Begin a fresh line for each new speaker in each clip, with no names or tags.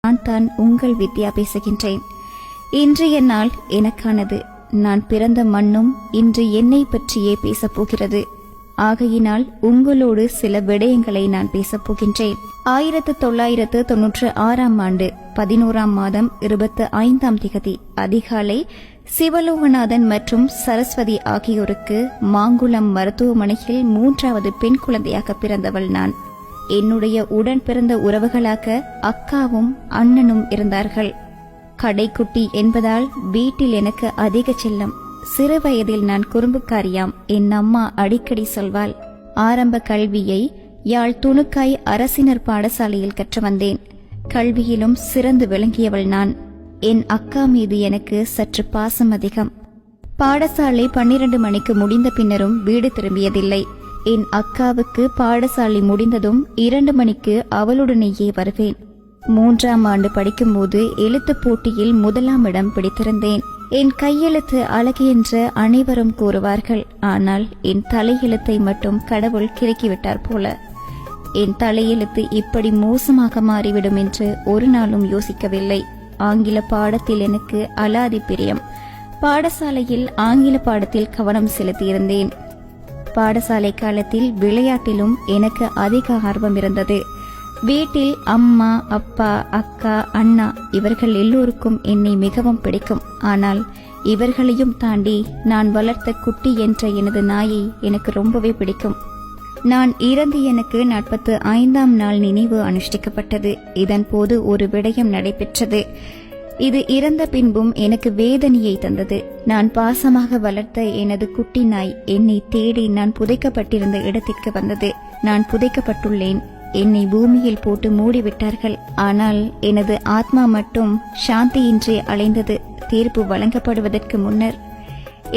நான் தான் உங்கள் வித்யா பேசுகின்றேன். இன்றைய நாள் எனக்கானது. நான் பிறந்த மண்ணும் இன்று என்னை பற்றியே பேசப்போகிறது. ஆகையினால் உங்களோடு சில விடயங்களை நான் பேசப்போகின்றேன். 1996 ஆண்டு 11ஆம் மாதம் 25ஆம் திகதி அதிகாலை சிவலோகநாதன் மற்றும் சரஸ்வதி ஆகியோருக்கு மாங்குளம் மருத்துவமனையில் 3வது பெண் குழந்தையாக பிறந்தவள் நான். என்னுடைய உடன் பிறந்த உறவுகளாக அக்காவும் அண்ணனும் இருந்தார்கள். கடைக்குட்டி என்பதால் வீட்டில் எனக்கு அதிக செல்லம். சிறு வயதில் நான் குறும்புக்காரியாம். என் அம்மா அடிக்கடி சொல்வாள். ஆரம்ப கல்வியை யாழ் துணுக்காய் அரசினர் பாடசாலையில் கற்று வந்தேன். கல்வியிலும் சிறந்து விளங்கியவள் நான். என் அக்கா மீது எனக்கு சற்று பாசம் அதிகம். பாடசாலை 12 மணிக்கு முடிந்த பின்னரும் வீடு திரும்பியதில்லை. என் அக்காவுக்கு பாடசாலை முடிந்ததும் 2 மணிக்கு அவளுடனேயே வருவேன். 3ஆம் ஆண்டு படிக்கும்போது எழுத்து போட்டியில் 1ஆம் இடம் பிடித்திருந்தேன். என் கையெழுத்து அழகு என்று அனைவரும் கூறுவார்கள். ஆனால் என் தலையெழுத்தை மட்டும் கடவுள் கிறுக்கிவிட்டார் போல. என் தலையெழுத்து இப்படி மோசமாக மாறிவிடும் என்று ஒரு நாளும் யோசிக்கவில்லை. ஆங்கில பாடத்தில் எனக்கு அலாதி பிரியம். பாடசாலையில் ஆங்கில பாடத்தில் கவனம் செலுத்தியிருந்தேன். பாடசாலை காலத்தில் விளையாட்டிலும் எனக்கு அதிக ஆர்வம் இருந்தது. வீட்டில் அம்மா, அப்பா, அக்கா, அண்ணா இவர்கள் எல்லோருக்கும் என்னை மிகவும் பிடிக்கும். ஆனால் இவர்களையும் தாண்டி நான் வளர்த்த குட்டி என்ற எனது நாயை எனக்கு ரொம்பவே பிடிக்கும். நான் இறந்து எனக்கு 45ஆம் நாள் நினைவு அனுஷ்டிக்கப்பட்டது. இதன் போது ஒரு விடயம் நடைபெற்றது. இது இறந்த பின்பும் எனக்கு வேதனையை தந்தது. நான் பாசமாக வளர்த்த எனது குட்டி நாய் என்னை தேடி நான் புதைக்கப்பட்டிருந்த இடத்திற்கு வந்தது. நான் புதைக்கப்பட்டுள்ளேன். என்னை பூமியில் போட்டு மூடிவிட்டார்கள். ஆனால் எனது ஆத்மா மட்டும் சாந்தியின்றி அலைந்தது. தீர்ப்பு வழங்கப்படுவதற்கு முன்னர்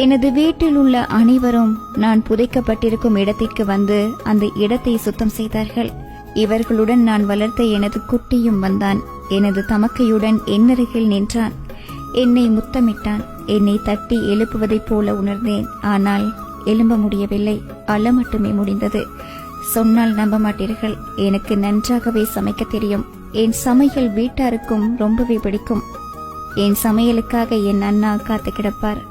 எனது வீட்டில் உள்ள அனைவரும் நான் புதைக்கப்பட்டிருக்கும் இடத்திற்கு வந்து அந்த இடத்தை சுத்தம் செய்தார்கள். இவர்களுடன் நான் வளர்த்த எனது குட்டியும் வந்தான். எனது தமக்கையுடன் என்னருகில் நின்றான். என்னை முத்தமிட்டான். என்னை தட்டி எழுப்புவதைப் போல உணர்ந்தேன். ஆனால் எழும்ப முடியவில்லை. அழ மட்டுமே முடிந்தது. சொன்னால் நம்ப மாட்டீர்கள். எனக்கு நன்றாகவே சமைக்க தெரியும். என் சமையல் வீட்டாருக்கும் ரொம்பவே பிடிக்கும். என் சமையலுக்காக என் அண்ணா காத்து கிடப்பார்.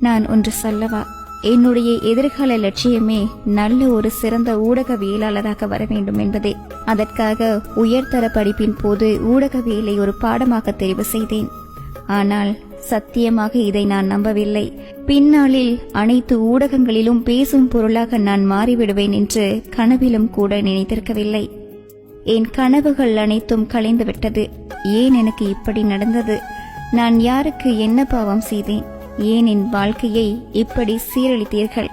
நான் ஒன்று சொல்லவா? என்னுடைய எதிர்கால லட்சியமே நல்ல ஒரு சிறந்த ஊடகவியலாளராக வர வேண்டும் என்பதே. அதற்காக உயர்தர படிப்பின் போது ஊடகவியலை ஒரு பாடமாக தெரிவு செய்தேன். ஆனால் சத்தியமாக இதை நான் நம்பவில்லை. பின்னாளில் அனைத்து ஊடகங்களிலும் பேசும் பொருளாக நான் மாறிவிடுவேன் என்று கனவிலும் கூட நினைத்திருக்கவில்லை. என் கனவுகள் அனைத்தும் கலைந்துவிட்டது. ஏன் எனக்கு இப்படி நடந்தது? நான் யாருக்கு என்ன பாவம் செய்தேன்? ஏன் என் வாழ்க்கையை இப்படி சீரழித்தீர்கள்?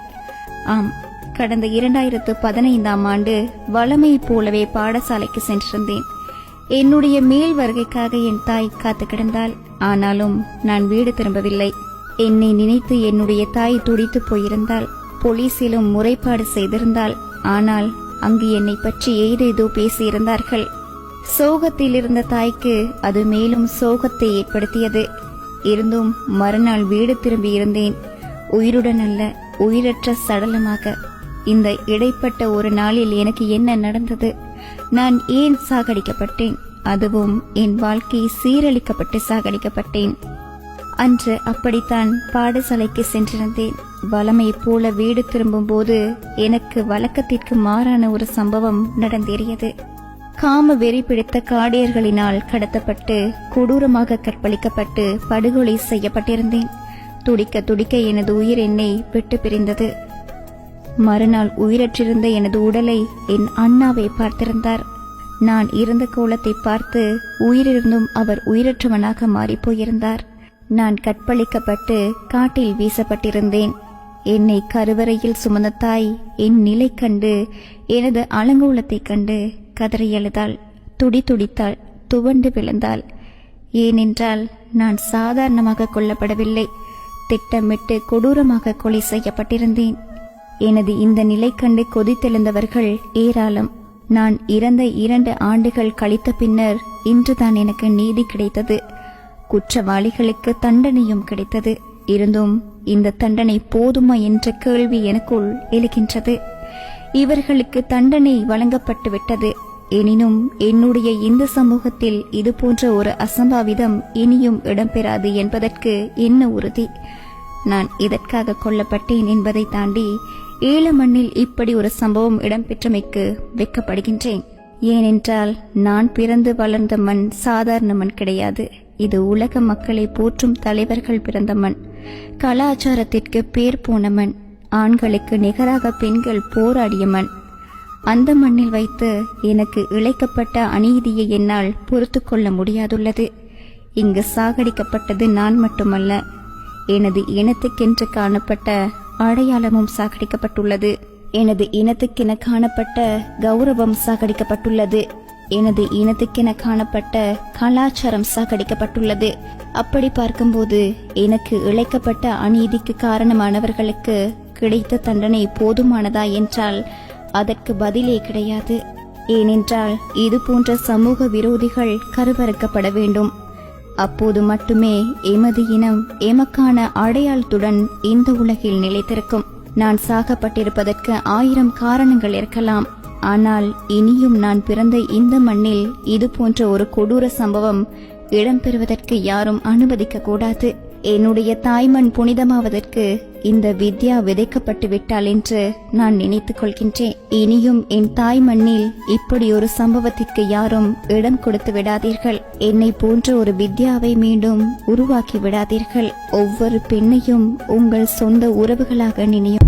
ஆம், கடந்த 2015ஆம் ஆண்டு வளமை போலவே பாடசாலைக்கு சென்றிருந்தேன். என்னுடைய மேல் வருகைக்காக என் தாய் காத்து கிடந்தாள். ஆனாலும் நான் வீடு திரும்பவில்லை. என்னை நினைத்து என்னுடைய தாய் துடித்து போயிருந்தாள். போலீசிலும் முறைப்பாடு செய்திருந்தாள். ஆனால் அங்கு என்னை பற்றி ஏதேதோ பேசியிருந்தார்கள். சோகத்தில் இருந்த தாய்க்கு அது மேலும் சோகத்தை ஏற்படுத்தியது. இருந்தும் மறுநாள் வீடு திரும்பி இருந்தேன். உயிருடன் அல்ல, உயிரற்ற சடலமாக. இந்த இடைப்பட்ட ஒரு நாளில் எனக்கு என்ன நடந்தது? நான் ஏன் சாகடிக்கப்பட்டேன்? அதுவும் என் வாழ்க்கை சீரழிக்கப்பட்டு சாகடிக்கப்பட்டேன். அன்று அப்படித்தான் பாடசாலைக்கு சென்றிருந்தேன். வளமை போல வீடு திரும்பும் போது எனக்கு வழக்கத்திற்கு மாறான ஒரு சம்பவம் நடந்தேறியது. காம வெறி பிடித்த காடியர்களினால் கடத்தப்பட்டு கொடூரமாக கற்பழிக்கப்பட்டு படுகொலை செய்யப்பட்டிருந்தேன். துடிக்க துடிக்க எனது உயிர் என்னை விட்டு பிரிந்தது. மறுநாள் உயிரற்றிருந்த எனது உடலை என் அண்ணாவை பார்த்திருந்தார். நான் இருந்த கோலத்தை பார்த்து உயிரிருந்தும் அவர் உயிரற்றவனாக மாறிப்போயிருந்தார். நான் கற்பழிக்கப்பட்டு காட்டில் வீசப்பட்டிருந்தேன். என்னை கருவறையில் சுமந்த தாய் என் நிலை கண்டு, எனது அலங்கோலத்தை கண்டு கதறி அழுதாள். துடித்தாள், துவண்டு விழுந்தாள். ஏனென்றால் நான் சாதாரணமாக கொல்லப்படவில்லை. திட்டமிட்டு கொடூரமாக கொலை செய்யப்பட்டிருந்தேன். எனது இந்த நிலை கண்டு கொதித்தெழுந்தவர்கள் ஏராளம். நான் இறந்த 2 ஆண்டுகள் கழித்த பின்னர் இன்றுதான் எனக்கு நீதி கிடைத்தது. குற்றவாளிகளுக்கு தண்டனையும் கிடைத்தது. இருந்தும் இந்த தண்டனை போதுமா என்ற கேள்வி எனக்குள் எழுகின்றது. இவர்களுக்கு தண்டனை வழங்கப்பட்டு விட்டது. எனினும் என்னுடைய இந்த சமூகத்தில் இது போன்ற ஒரு அசம்பாவிதம் இனியும் இடம்பெறாது என்பதற்கு என்ன உறுதி? நான் இதற்காக கொல்லப்பட்டேன் என்பதை தாண்டி ஈழ மண்ணில் இப்படி ஒரு சம்பவம் இடம்பெற்றமைக்கு வெட்கப்படுகின்றேன். ஏனென்றால் நான் பிறந்து வளர்ந்த மண் சாதாரண மண் கிடையாது. இது உலக மக்களை போற்றும் தலைவர்கள் பிறந்த மண், கலாச்சாரத்திற்கு பேர் போன மண், ஆண்களுக்கு நிகராக பெண்கள் போராடிய மண். அந்த மண்ணில் வைத்து எனக்கு இழைக்கப்பட்ட அநீதியை என்னால் பொறுத்து கொள்ள முடியாதுள்ளது. இங்கு சாகடிக்கப்பட்டது நான் மட்டுமல்ல, எனது இனத்துக்கென்று காணப்பட்ட அடையாளமும் சாகடிக்கப்பட்டுள்ளது. எனது இனத்துக்கென காணப்பட்ட கௌரவம் சாகடிக்கப்பட்டுள்ளது. எனது இனத்துக்கென காணப்பட்ட கலாச்சாரம் சாகடிக்கப்பட்டுள்ளது. அப்படி பார்க்கும்போது எனக்கு இழைக்கப்பட்ட அநீதிக்கு காரணமானவர்களுக்கு கிடைத்த தண்டனை போதுமானதா என்றால் அதற்கு பதிலே கிடையாது. ஏனென்றால் இது போன்ற சமூக விரோதிகள் கருவறுக்கப்பட வேண்டும். அப்போது மட்டுமே எமது இனம் எமக்கான அடையாளத்துடன் இந்த உலகில் நிலைத்திருக்கும். நான் சாகப்பட்டிருப்பதற்கு 1000 காரணங்கள் இருக்கலாம். ஆனால் இனியும் நான் பிறந்த இந்த மண்ணில் இது போன்ற ஒரு கொடூர சம்பவம் இடம்பெறுவதற்கு யாரும் அனுமதிக்க கூடாது. என்னுடைய தாய்மண் புனிதமாவதற்கு இந்த வித்யா விதைக்கப்பட்டு விட்டாள் என்று நான் நினைத்துக் கொள்கின்றேன். இனியும் என் தாய் மண்ணில் இப்படி ஒரு சம்பவத்திற்கு யாரும் இடம் கொடுத்து விடாதீர்கள். என்னை போன்ற ஒரு வித்யாவை மீண்டும் உருவாக்கி விடாதீர்கள். ஒவ்வொரு பெண்ணையும் உங்கள் சொந்த உறவுகளாக நினையும்.